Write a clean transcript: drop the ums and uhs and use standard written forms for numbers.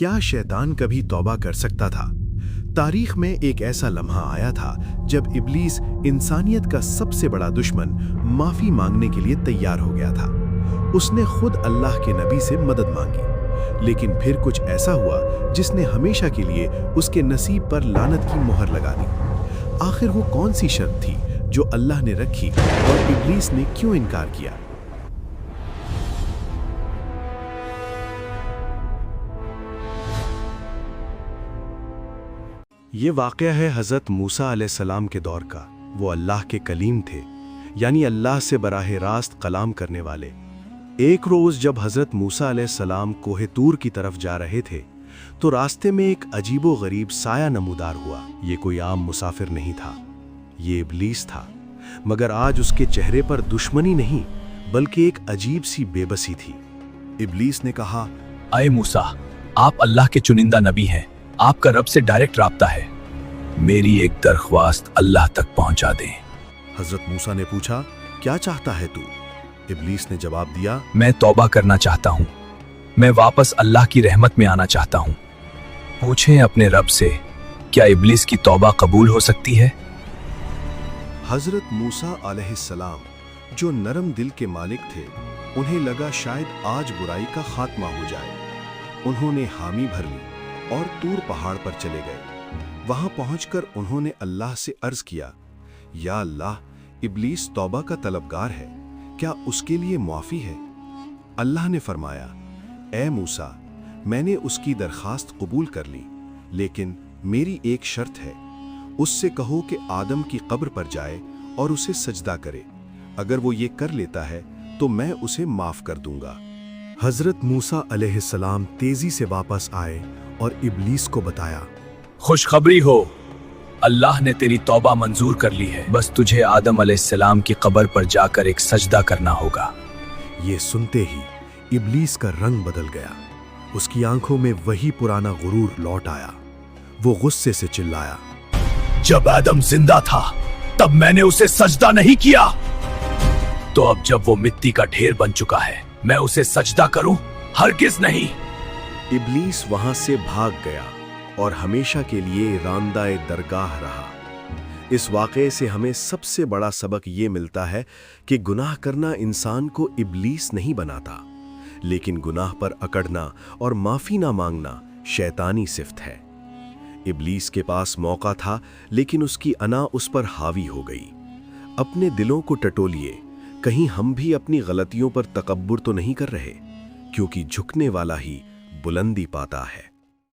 क्या शैतान कभी तौबा कर सकता था? तारीख में एक ऐसा लम्हा आया था जब इब्लीस, इंसानियत का सबसे बड़ा दुश्मन, माफी मांगने के लिए तैयार हो गया था। उसने खुद अल्लाह के नबी से मदद मांगी, लेकिन फिर कुछ ऐसा हुआ जिसने हमेशा के लिए उसके नसीब पर लानत की मोहर लगा दी। आखिर वो कौन सी शर्त थी जो अल्लाह ने रखी और इब्लीस ने क्यों इनकार किया? ये वाक़या है हज़रत मूसा अलैहिस्सलाम के दौर का। वो अल्लाह के कलीम थे, यानी अल्लाह से बराह रास्त कलाम करने वाले। एक रोज़ जब हज़रत मूसा अलैहिस्सलाम कोहे तूर की तरफ जा रहे थे तो रास्ते में एक अजीबो गरीब साया नमूदार हुआ। ये कोई आम मुसाफिर नहीं था, ये इब्लीस था। मगर आज उसके चेहरे पर दुश्मनी नहीं बल्कि एक अजीब सी बेबसी थी। इब्लीस ने कहा, आए मूसा, आप अल्लाह के चुनिंदा नबी हैं, आपका रब से डायरेक्ट राब्ता है। मेरी एक दरख्वास्त अल्लाह तक पहुंचा दें। हज़रत मूसा ने पूछा, क्या चाहता है तू? इब्लीस ने जवाब दिया, मैं तौबा करना चाहता हूँ, मैं वापस अल्लाह की रहमत में आना चाहता हूँ। पूछें अपने रब से, क्या इब्लीस की तौबा कबूल हो सकती है? हज़रत मूसा अलैहिस्सलाम, जो नरम दिल के मालिक थे, उन्हें लगा शायद आज बुराई का खात्मा हो जाए। उन्होंने हामी भर ली और तूर पहाड़ पर चले गए। वहां पहुंचकर उन्होंने अल्लाह से अर्ज किया, या अल्लाह, इब्लीस तौबा का तलबगार है, क्या उसके लिए मुआफ़ी है? अल्लाह ने फरमाया, ए मूसा, मैंने उसकी दरखास्त कबूल कर ली, लेकिन मेरी एक शर्त है। उससे कहो कि आदम की कब्र पर जाए और उसे सजदा करे। अगर वो ये कर लेता है तो मैं उसे माफ़ कर दूंगा। हज़रत मूसा अलैहिस्सलाम तेजी से वापस आए और इब्लीस को बताया, खुशखबरी हो, अल्लाह ने तेरी तौबा मंजूर कर ली है। बस तुझे आदम अलैहिस्सलाम की कब्र पर जाकर एक सजदा करना होगा। ये सुनते ही इब्लीस का रंग बदल गया। उसकी आंखों में वही पुराना गुरूर लौट आया। वो गुस्से से चिल्लाया, जब आदम जिंदा था तब मैंने उसे सजदा नहीं किया, तो अब जब वो मिट्टी का ढेर बन चुका है मैं उसे सजदा करूं? हरगिज नहीं। इब्लीस वहां से भाग गया और हमेशा के लिए रांदाए दरगाह रहा। इस वाक़े से हमें सबसे बड़ा सबक ये मिलता है कि गुनाह करना इंसान को इब्लीस नहीं बनाता, लेकिन गुनाह पर अकड़ना और माफ़ी ना मांगना शैतानी सिफ्त है। इब्लीस के पास मौका था, लेकिन उसकी अना उस पर हावी हो गई। अपने दिलों को टटोलिए, कहीं हम भी अपनी गलतियों पर तकब्बुर तो नहीं कर रहे, क्योंकि झुकने वाला ही बुलंदी पाता है।